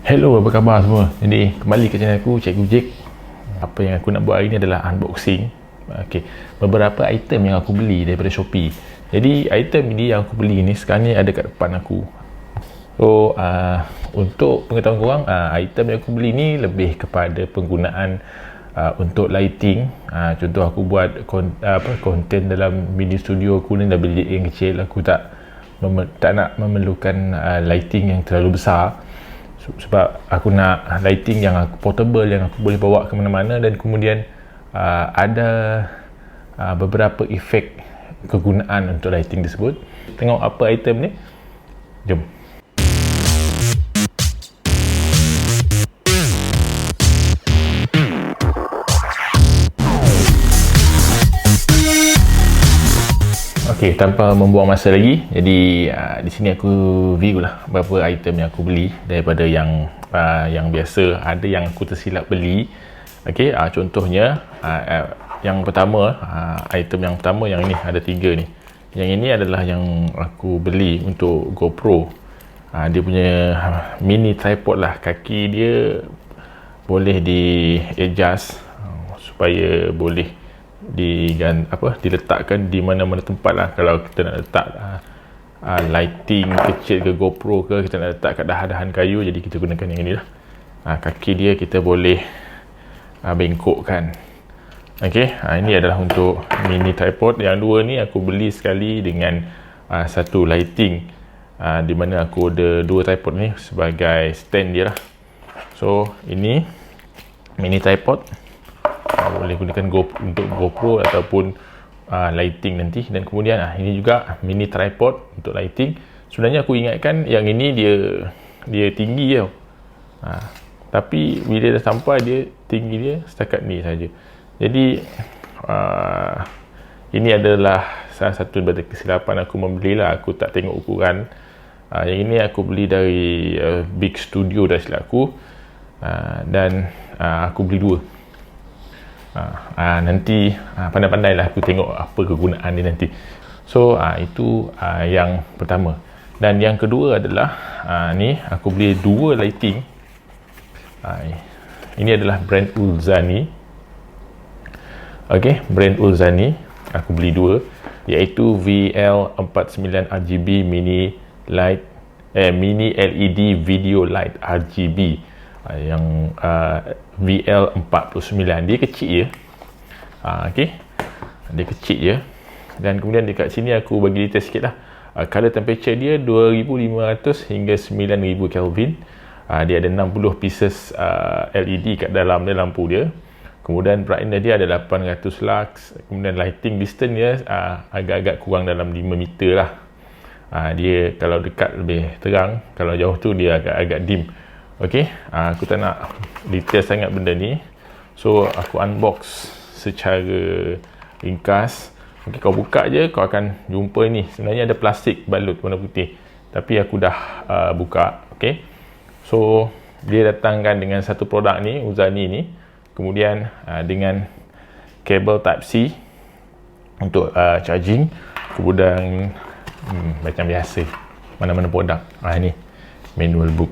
Hello, apa khabar semua? Jadi, kembali ke channel aku, Cikgu Jake. Apa yang aku nak buat hari ni adalah unboxing. Beberapa item yang aku beli daripada Shopee. Jadi, item ini yang aku beli ni sekarang ni ada kat depan aku. So, untuk pengetahuan korang, item yang aku beli ni lebih kepada penggunaan untuk lighting. Contoh aku buat konten dalam mini studio aku ni dah bilik yang kecil. Aku tak nak memerlukan lighting yang terlalu besar. Sebab aku nak lighting yang aku portable, yang aku boleh bawa ke mana-mana, dan kemudian ada beberapa efek kegunaan untuk lighting tersebut. Tengok apa item ni. Jom. Okey, tanpa membuang masa lagi, jadi di sini aku review lah beberapa item yang aku beli daripada yang biasa, ada yang aku tersilap beli. Okey, contohnya yang pertama, item yang pertama yang ini ada 3 ni. Yang ini adalah yang aku beli untuk GoPro. Dia punya mini tripod lah, kaki dia boleh di adjust supaya boleh diletakkan di mana-mana tempat lah. Kalau kita nak letak lighting kecil ke GoPro ke, kita nak letak kat dahan-dahan kayu, jadi kita gunakan yang ini lah. Kaki dia kita boleh bengkokkan. Okey, ini adalah untuk mini tripod. Yang dua ni aku beli sekali dengan satu lighting, di mana aku ada 2 tripod ni sebagai stand dia lah. So ini mini tripod, boleh gunakan untuk GoPro ataupun lighting nanti. Dan kemudian ini juga mini tripod untuk lighting. Sebenarnya aku ingatkan yang ini dia tinggi tau, tapi bila dah sampai, dia tinggi dia setakat ni saja. Jadi ini adalah salah satu daripada kesilapan aku membelilah. Aku tak tengok ukuran. Yang ini aku beli dari Big Studio dah silap aku, dan aku beli 2. Nanti pandai-pandai lah aku tengok apa kegunaan dia nanti. So itu yang pertama. Dan yang kedua adalah ni aku beli 2 lighting. Ini adalah brand Ulzani. Okey, brand Ulzani aku beli 2, iaitu VL49 RGB mini LED video light RGB. Yang VL49, dia kecil je. Okey, dia kecil je. Dan kemudian dekat sini aku bagi detail sikit lah. Color temperature dia 2500 hingga 9000 Kelvin. Dia ada 60 pieces LED kat dalam dia, lampu dia. Kemudian brightness dia ada 800 lux. Kemudian lighting distance dia agak-agak kurang dalam 5 meter lah. Dia kalau dekat lebih terang, kalau jauh tu dia agak-agak dim. Okey, aku tak nak detail sangat benda ni, so aku unbox secara ringkas. Okey, kau buka je, kau akan jumpa ni. Sebenarnya ada plastik balut warna putih, tapi aku dah buka. Okey, so dia datangkan dengan satu produk ni, Ulzani ni. Kemudian dengan kabel Type-C untuk charging. Kemudian macam biasa mana-mana produk, ni manual book.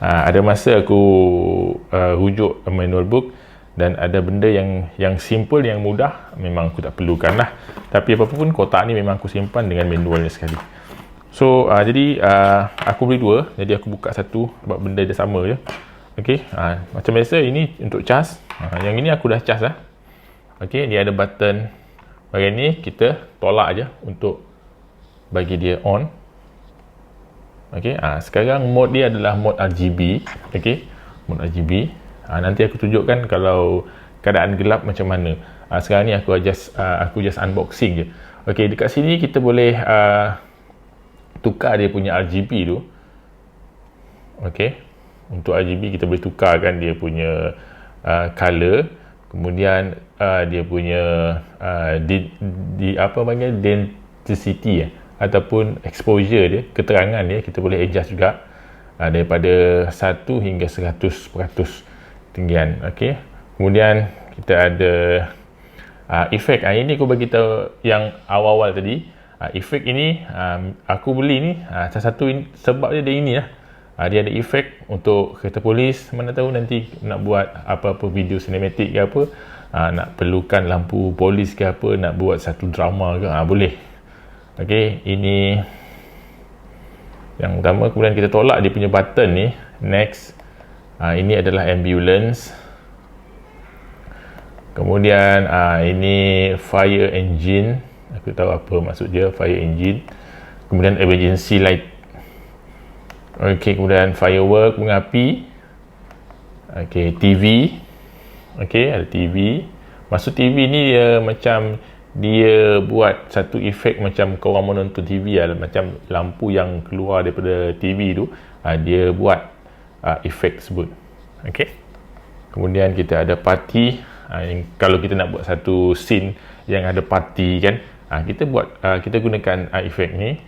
Ada masa aku rujuk manual book, dan ada benda yang simple, yang mudah, memang aku tak perlukan lah. Tapi apapun, kotak ni memang aku simpan dengan manualnya sekali. So jadi aku beli 2, jadi aku buka satu sebab benda dia sama je. Okey, macam biasa ini untuk cas. Yang ini aku dah cas lah. Okey, dia ada button bahagian ni, kita tolak je untuk bagi dia on. Okey, sekarang mode dia adalah mode RGB. Okey, mode RGB. Nanti aku tunjukkan kalau keadaan gelap macam mana. Sekarang ni aku just unboxing je. Okey, dekat sini kita boleh tukar dia punya RGB tu. Okey, untuk RGB kita boleh tukarkan dia punya color. Kemudian dia punya apa panggil, density ataupun exposure dia, keterangan dia, kita boleh adjust juga daripada 1 hingga 100% tinggian. Okey, kemudian kita ada efek. Ini aku bagi tahu yang awal-awal tadi. Efek ini aku beli ni salah satu sebab dia ini lah. Dia ada efek untuk kereta polis, mana tahu nanti nak buat apa-apa video sinematik ke apa, nak perlukan lampu polis ke apa, nak buat satu drama ke, boleh. Okey, ini yang utama. Kemudian kita tolak dia punya button ni, next. Ini adalah ambulance. Kemudian ini fire engine, aku tahu apa maksud dia, fire engine. Kemudian emergency light. Okey, kemudian firework, bunga api. Okey, TV. Okey, ada TV. Maksud TV ni dia macam dia buat satu efek macam korang menonton TV lah, macam lampu yang keluar daripada TV tu, dia buat efek tersebut. Okey. Kemudian kita ada party. Kalau kita nak buat satu scene yang ada party kan, kita buat, kita gunakan efek ni.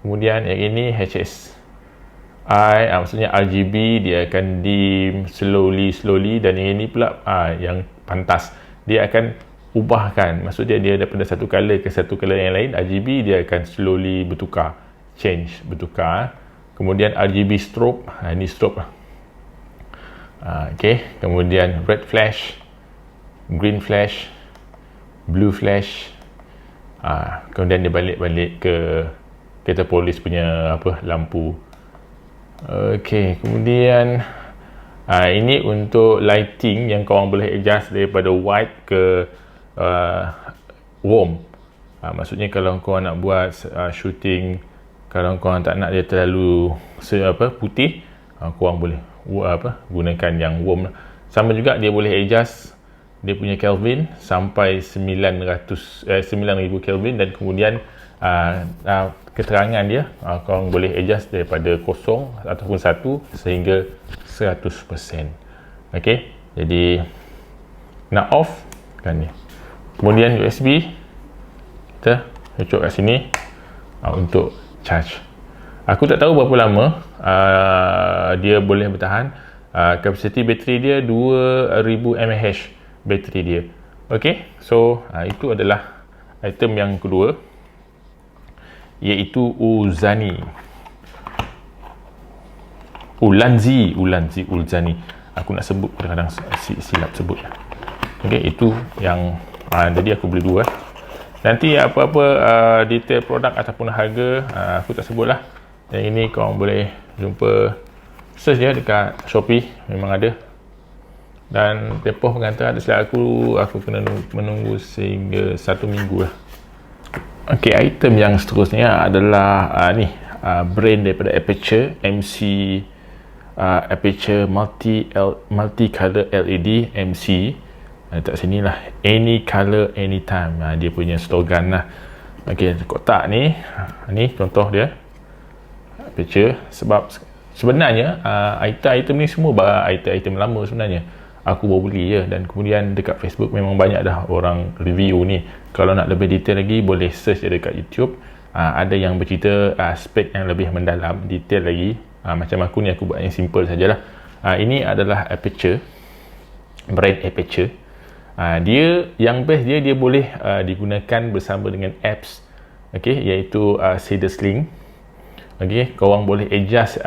Kemudian yang ini HSI, maksudnya RGB, dia akan dim slowly, dan yang ini pula yang pantas, dia akan ubahkan, maksud dia daripada satu color ke satu color yang lain. RGB dia akan slowly bertukar, bertukar. Kemudian RGB strobe, ini strobe lah. Okay, kemudian red flash, green flash, blue flash. Kemudian dia balik ke kereta polis punya lampu. Okey, kemudian ini untuk lighting yang korang boleh adjust daripada white ke warm. Maksudnya kalau korang nak buat shooting, kalau korang tak nak dia terlalu putih, korang boleh gunakan yang warm. Sama juga dia boleh adjust dia punya Kelvin sampai 9000 Kelvin, dan kemudian keterangan dia korang boleh adjust daripada 0 ataupun 1 sehingga 100%. Okey, jadi nak off kan ni. Kemudian USB kita cocok kat sini untuk charge. Aku tak tahu berapa lama dia boleh bertahan. Kapasiti bateri dia 2000 mAh bateri dia. Okey, so itu adalah item yang kedua, iaitu Ulanzi. Aku nak sebut kadang-kadang silap sebut. Okey, itu yang jadi aku beli dua. Nanti apa-apa detail produk ataupun harga aku tak sebut lah. Yang ini korang boleh jumpa, search dia dekat Shopee, memang ada. Dan tempoh pengantaran silap aku kena menunggu sehingga 1 minggu lah. Okey, item yang seterusnya adalah brand daripada Aperture, MC Aperture multi color LED MC. Letak sini lah, any color anytime. Dia punya slogan lah. Okey, kotak ni contoh dia Aperture. Sebab sebenarnya item ni semua item lama sebenarnya. Aku baru beli je, dan kemudian dekat Facebook memang banyak dah orang review ni. Kalau nak lebih detail lagi boleh search je dekat YouTube. Ada yang bercerita spek yang lebih mendalam, detail lagi. Macam aku ni, aku buat yang simple sajalah. Ini adalah Aperture, brand Aperture. Dia yang best dia boleh digunakan bersama dengan apps, okey, iaitu Shader Sling. Okey, korang boleh adjust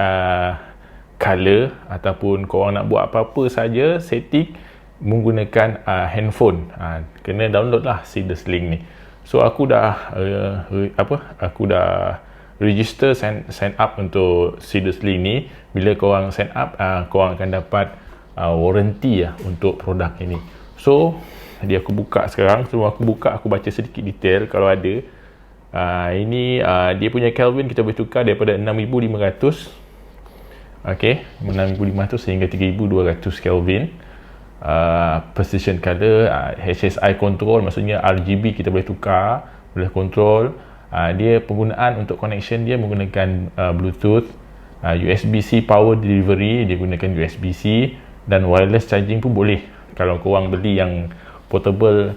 color ataupun korang nak buat apa-apa saja setting menggunakan handphone. Kena download lah Shader Sling ni. So aku dah register sign up untuk Shader Sling ni. Bila korang sign up, korang akan dapat warranty untuk produk ini. So jadi aku buka sekarang. Sebelum aku buka, aku baca sedikit detail kalau ada. Ini dia punya Kelvin kita boleh tukar daripada 6500, okey, 6500 sehingga 3200 Kelvin. Precision color, HSI control, maksudnya RGB kita boleh tukar, boleh control. Dia penggunaan untuk connection dia menggunakan Bluetooth, USB-C power delivery dia gunakan USB-C, dan wireless charging pun boleh. Kalau korang beli yang portable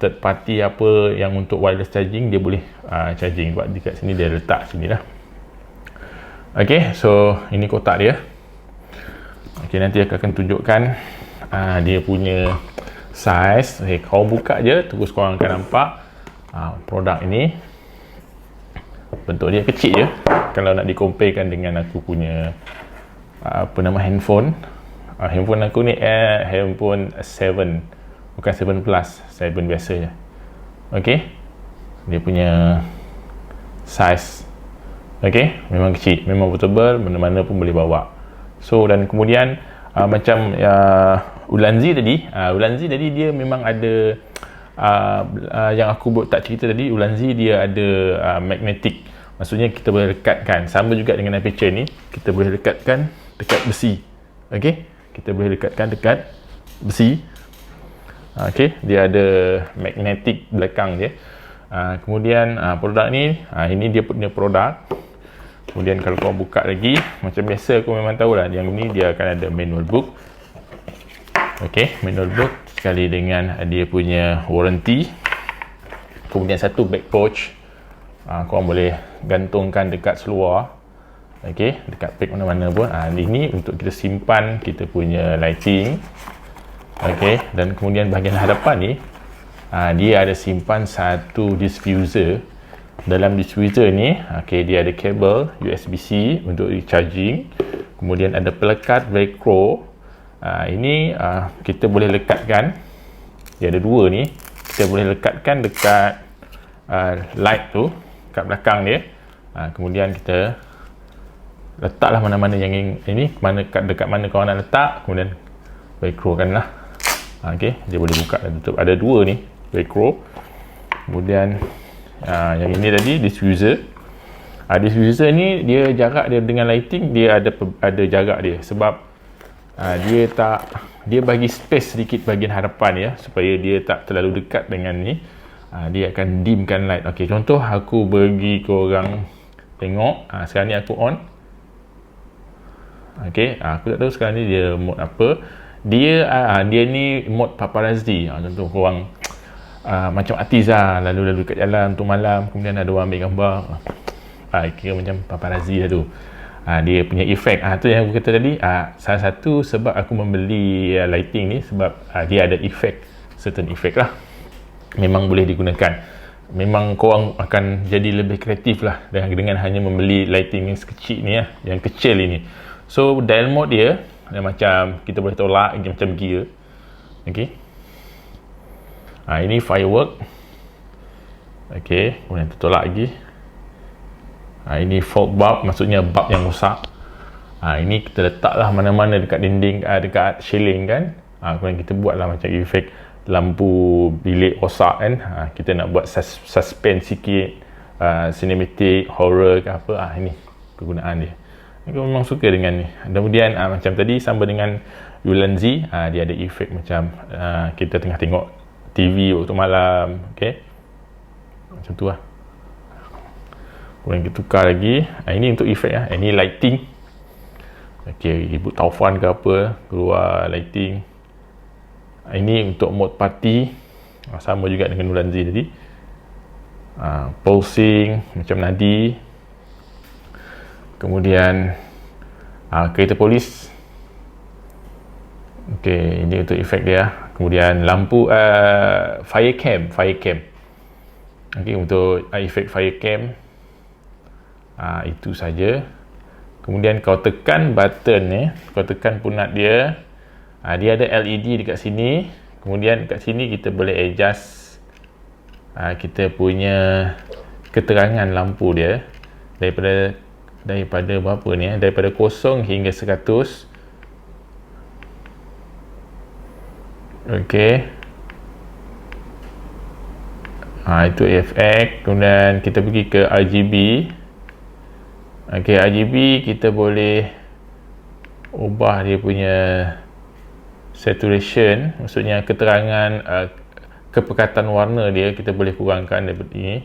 third party apa yang untuk wireless charging, dia boleh charging. Buat dekat sini, dia letak sini lah. Okey, so ini kotak dia. Okey, nanti aku akan tunjukkan dia punya size. Okey, kau buka je, terus korang akan nampak produk ini. Bentuk dia kecil je kalau nak dikomparekan dengan aku punya handphone. Handphone aku ni handphone 7, bukan 7 plus, 7 biasa je. Okey, dia punya size, okey, memang kecil, memang portable, mana-mana pun boleh bawa. So dan kemudian macam Ulanzi tadi dia memang ada yang aku tak cerita tadi. Ulanzi dia ada magnetic, maksudnya kita boleh lekatkan, sama juga dengan aperture ni, kita boleh lekatkan dekat besi. Okey, kita boleh lekatkan dekat besi. Okey, dia ada magnetic belakang dia. Kemudian produk ni, ini dia punya produk. Kemudian kalau kau buka lagi, macam biasa aku memang tahulah, yang ni dia akan ada manual book. Okey, manual book sekali dengan dia punya warranty. Kemudian satu back pouch, korang boleh gantungkan dekat seluar. Okey, dekat beg mana-mana pun. Ini untuk kita simpan kita punya lighting. Okey, dan kemudian bahagian hadapan ni, dia ada simpan satu diffuser. Dalam diffuser ni, okey, dia ada kabel USB-C untuk charging. Kemudian ada pelekat velcro. Ini kita boleh lekatkan. Dia ada dua ni. Kita boleh lekatkan dekat light tu, kat belakang dia. Kemudian kita letaklah mana-mana yang ini, dekat mana korang nak letak. Kemudian velcro kan lah. Okey, dia boleh buka dan tutup. Ada dua ni velcro. Kemudian yang ini tadi diffuser. Diffuser ni dia jarak dia dengan lighting, dia ada jarak dia, sebab dia bagi space sedikit bahagian hadapan ya, supaya dia tak terlalu dekat dengan ni. Dia akan dimkan light. Okey, contoh aku bagi korang tengok. Sekarang ni aku on. Okey, aku tak tahu sekarang ni dia mode apa. Dia ni mode paparazzi. Contoh korang macam artis lalu-lalu kat jalan untuk malam, kemudian ada orang ambil gambar, kira macam paparazzi lah tu. Dia punya efek, tu yang aku kata tadi. Salah satu sebab aku membeli lighting ni, sebab dia ada efek, certain efek lah, memang boleh digunakan. Memang korang akan jadi lebih kreatif lah dengan hanya membeli lighting yang sekecil ni, yang kecil ini. So dial mode dia macam kita boleh tolak macam gear. Okey, ini firework. Okey, kemudian tolak lagi. Ini fault bulb, maksudnya bulb yang rosak. Ini kita letaklah mana-mana dekat dinding, dekat ceiling kan. Kemudian kita buatlah macam efek lampu bilik rosak kan. Kita nak buat suspense sikit, cinematic, horror ke apa. Ini kegunaan dia. Aku memang suka dengan ni. Kemudian macam tadi sama dengan Ulanzi, dia ada efek macam kita tengah tengok TV waktu malam. Okay, macam tu lah. Kemudian kita tukar lagi. Ini untuk efek lah. Ini lighting. Okey, ibu taufan ke apa, keluar lighting. Ini untuk mode party. Sama juga dengan Ulanzi tadi. Pulsing macam nadi. Kemudian kereta polis. Okey, ini untuk efek dia. Kemudian lampu fire cam. Okey, untuk efek fire cam. Itu saja. Kemudian kau tekan button ni, kau tekan punat dia. Dia ada LED dekat sini. Kemudian dekat sini kita boleh adjust kita punya keterangan lampu dia daripada berapa ni, daripada 0 hingga 100. Okey. Itu efek. Kemudian kita pergi ke RGB. Okey, RGB kita boleh ubah dia punya saturation, maksudnya keterangan kepekatan warna dia kita boleh kurangkan daripada ini.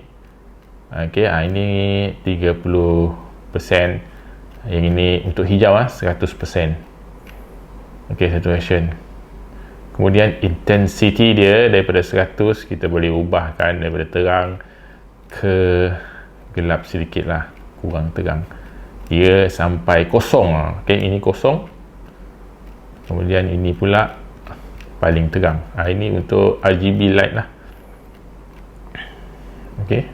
Okey, ini 30%. Yang ini untuk hijau 100%. Okey, saturation. Kemudian intensity dia daripada 100 kita boleh ubahkan daripada terang ke gelap sedikit lah, kurang terang. Dia sampai 0. Okey, ini 0. Kemudian ini pula paling terang. Ini untuk RGB light lah. Okey.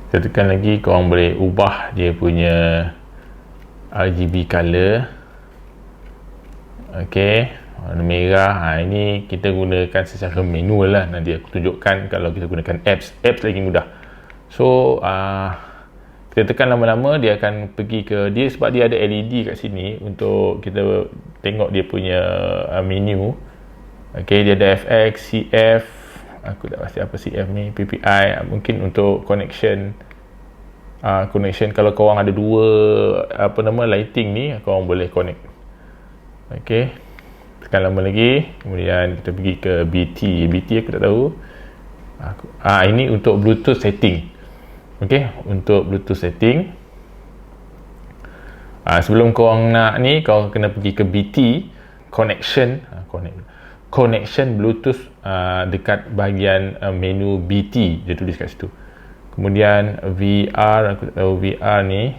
Kita tekan lagi, korang boleh ubah dia punya RGB color. Okey, warna merah. Ini kita gunakan secara manual lah. Nanti aku tunjukkan kalau kita gunakan apps lagi mudah. So kita tekan lama-lama, dia akan pergi ke dia, sebab dia ada LED kat sini untuk kita tengok dia punya menu. Okey, dia ada FX, CF, aku tak pasti apa CF ni, PPI, mungkin untuk connection. Connection kalau korang ada dua lighting ni, korang boleh connect. Okey, tekan lama lagi, kemudian kita pergi ke BT aku tak tahu. Ini untuk Bluetooth setting. Okey, untuk Bluetooth setting. Sebelum korang nak ni, korang kena pergi ke BT connection Bluetooth, dekat bahagian menu BT dia tulis kat situ. Kemudian VR, aku tak tahu VR ni.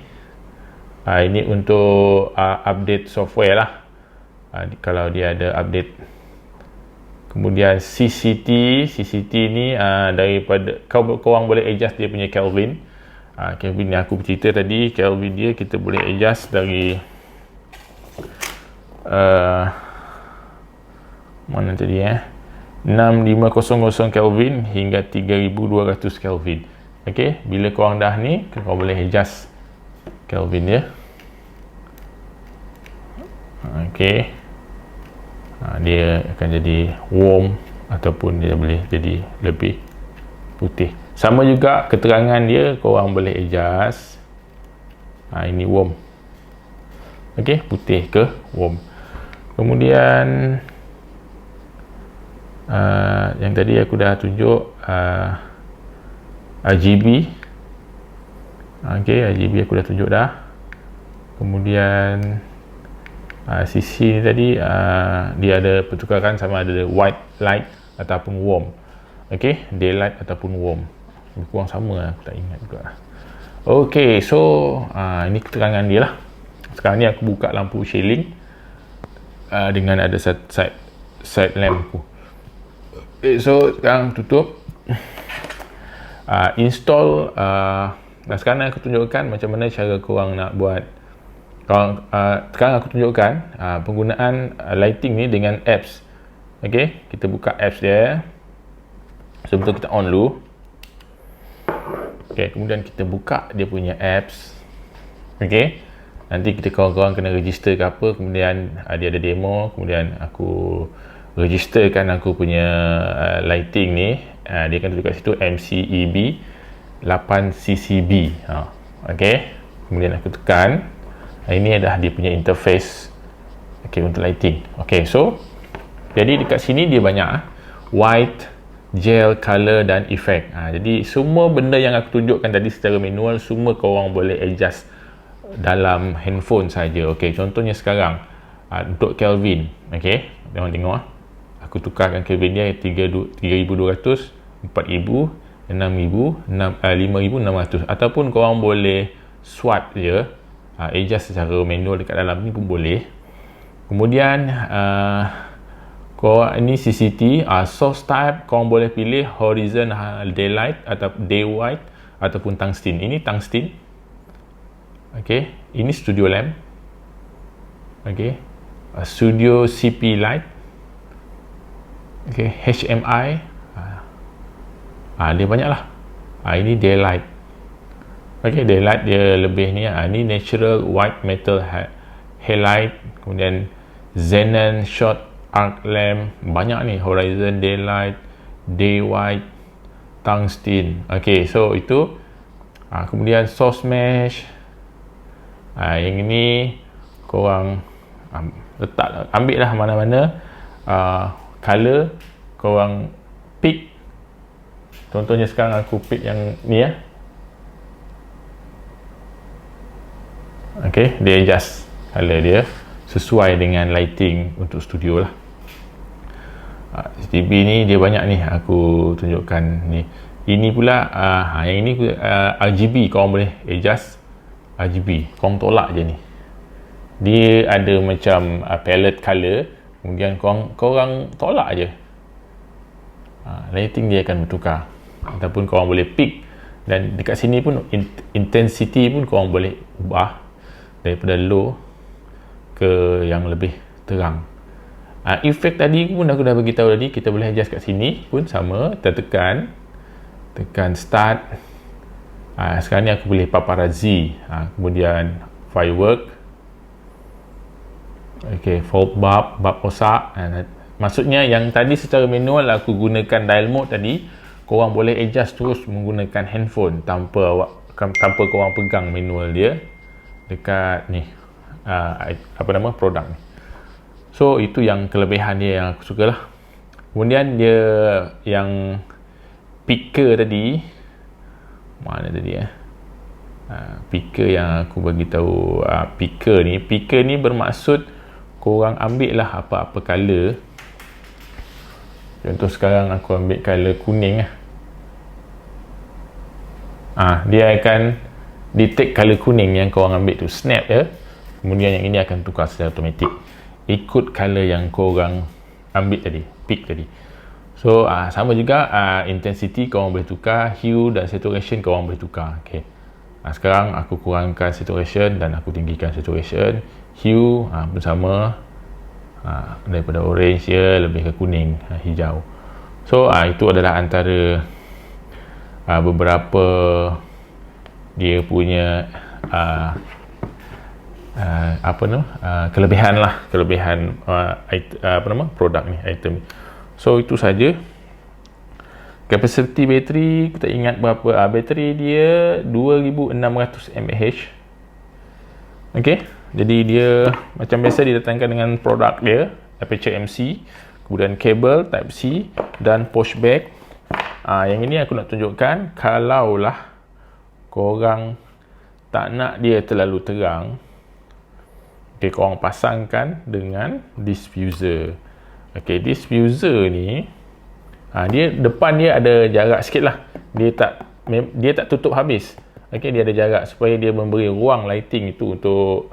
Ini untuk update software lah, kalau dia ada update. Kemudian CCT ni daripada korang boleh adjust dia punya Kelvin. Kelvin ni aku bercerita tadi, Kelvin dia kita boleh adjust dari mana tadi 6500 Kelvin hingga 3200 Kelvin. Okey, bila korang dah ni, korang boleh adjust Kelvin dia. Okey, dia akan jadi warm ataupun dia boleh jadi lebih putih. Sama juga keterangan dia, korang boleh adjust. Ini warm. Okey, putih ke warm. Kemudian yang tadi aku dah tunjuk RGB. Okey, RGB aku dah tunjuk dah. Kemudian sisi ni tadi dia ada pertukaran sama ada white light ataupun warm. Okey, daylight ataupun warm. Lebih kurang sama lah, aku tak ingat juga. Okey, so ini keterangan dia lah. Sekarang ni aku buka lampu shielding dengan ada side lamp aku. So sekarang tutup, install. Dan sekarang aku tunjukkan macam mana cara korang nak buat. Sekarang aku tunjukkan penggunaan lighting ni dengan apps. Okey, kita buka apps dia. Sebelum kita on dulu. Okey, kemudian kita buka dia punya apps. Okey, nanti kita korang kena register ke apa. Kemudian dia ada demo. Kemudian aku registerkan aku punya lighting ni. Dia akan tunjuk kat situ MCEB 8CCB. Okey, kemudian aku tekan. Ini adalah dia punya interface. Okey, untuk lighting. Okey, so jadi dekat sini dia banyak white, gel, color dan effect. Jadi semua benda yang aku tunjukkan tadi secara manual, semua korang boleh adjust dalam handphone saja. Okey, contohnya sekarang untuk Kelvin. Okey, korang tengok aku tukarkan Kelvin dia 3200, 4000, 6000, 5600, ataupun korang boleh swipe je, adjust secara manual dekat dalam ni pun boleh. Kemudian korang ini CCT, source type korang boleh pilih horizon daylight atau day white ataupun tungsten. Ini tungsten. Okey, ini studio lamp. Okey, studio CP light. Okey, HMI. Dia banyak lah. Ini daylight. Okey, daylight dia lebih ni. Ini natural white metal halide. Kemudian xenon short arc lamp, banyak ni. Horizon daylight, day white, tungsten. Okey, so itu. Kemudian source mesh. Yang ini korang letak, ambil lah mana-mana color korang pick. Contohnya sekarang aku pick yang ni ya. Okey, dia adjust color dia sesuai dengan lighting untuk studio lah. CCTV ni dia banyak ni, aku tunjukkan ni. Ini pula yang ini RGB, korang boleh adjust RGB. Korang tolak je ni, dia ada macam palette color, kemudian korang tolak je, lighting dia akan bertukar. Ataupun korang boleh pick Dan dekat sini pun intensity pun korang boleh ubah daripada low ke yang lebih terang. Efek tadi pun aku dah bagi tahu tadi, kita boleh adjust kat sini pun sama, kita tekan start. Sekarang ni aku boleh paparazzi, kemudian firework, fault bab rosak. Maksudnya yang tadi secara manual aku gunakan dial mode tadi, korang boleh adjust terus menggunakan handphone tanpa korang pegang manual dia dekat ni produk ni. So itu yang kelebihan dia yang aku suka lah. Kemudian dia yang picker tadi, mana tadi picker yang aku bagi tahu, picker ni bermaksud korang ambil lah apa-apa color. Contoh sekarang aku ambil color kuning dia akan detect color kuning yang korang ambil tu, snap kemudian yang ini akan tukar secara automatik ikut color yang korang ambil tadi, pick tadi. So sama juga intensity korang boleh tukar, hue dan saturation korang boleh tukar. Sekarang aku kurangkan saturation dan aku tinggikan saturation. Hue pun sama, daripada orange lebih ke kuning, hijau. So itu adalah antara beberapa dia punya kelebihan produk ni, item ni. So itu saja. Capacity bateri kita ingat berapa, bateri dia 2600 mAh. Jadi dia macam biasa didatangkan dengan produk dia, Aperture MC, kemudian kabel type C dan pushback. Yang ini aku nak tunjukkan kalaulah korang tak nak dia terlalu terang, korang pasangkan dengan diffuser. Diffuser ni dia depan dia ada jarak sikit lah, dia tak tutup habis. Dia ada jarak supaya dia memberi ruang lighting itu untuk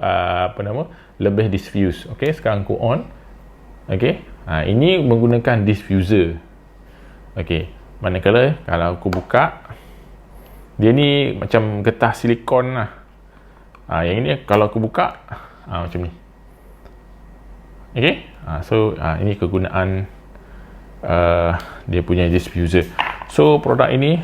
lebih diffuse. Sekarang aku on. Ini menggunakan diffuser. Manakala kalau aku buka, dia ni macam getah silikon lah. Yang ini kalau aku buka macam ni. So ini kegunaan dia punya diffuser. So produk ini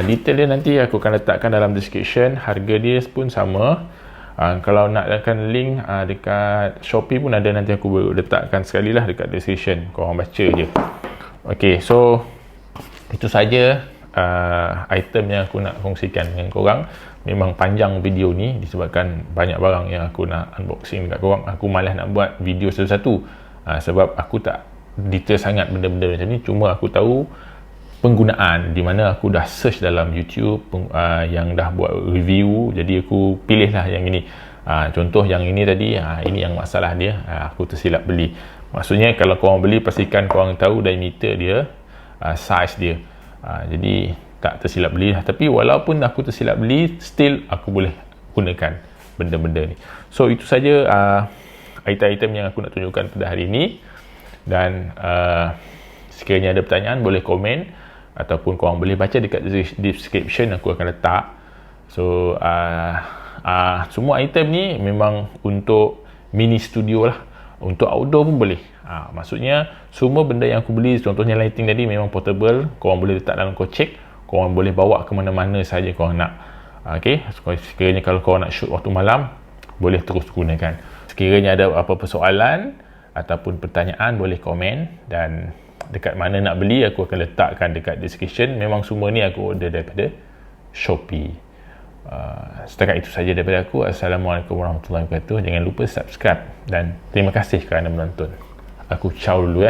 detail dia nanti aku akan letakkan dalam description. Harga dia pun sama. Kalau nak letakkan link dekat Shopee pun ada, nanti aku letakkan sekali lah dekat description, korang baca je. So itu saja item yang aku nak kongsikan dengan korang. Memang panjang video ni disebabkan banyak barang yang aku nak unboxing dekat korang. Aku malas nak buat video satu-satu sebab aku tak detail sangat benda-benda macam ni. Cuma aku tahu penggunaan, di mana aku dah search dalam YouTube yang dah buat review, jadi aku pilihlah yang ini. Contoh yang ini tadi, ini yang masalah dia, aku tersilap beli. Maksudnya kalau korang beli, pastikan korang tahu diameter dia, size dia. Jadi tak tersilap beli lah. Tapi walaupun aku tersilap beli, still aku boleh gunakan benda-benda ni. So itu saja item-item yang aku nak tunjukkan pada hari ini. Dan sekiranya ada pertanyaan, boleh komen ataupun korang boleh baca dekat description, aku akan letak. So semua item ni memang untuk mini studio lah, untuk outdoor pun boleh. Maksudnya semua benda yang aku beli, contohnya lighting tadi, memang portable, korang boleh letak dalam kocek, korang boleh bawa ke mana-mana saja korang nak. Sekiranya kalau korang nak shoot waktu malam, boleh terus gunakan. Sekiranya ada apa-apa soalan ataupun pertanyaan, boleh komen. Dan dekat mana nak beli, aku akan letakkan dekat description. Memang semua ni aku order daripada Shopee. Setakat itu saja daripada aku. Assalamualaikum warahmatullahi wabarakatuh. Jangan lupa subscribe dan terima kasih kerana menonton. Aku ciao dulu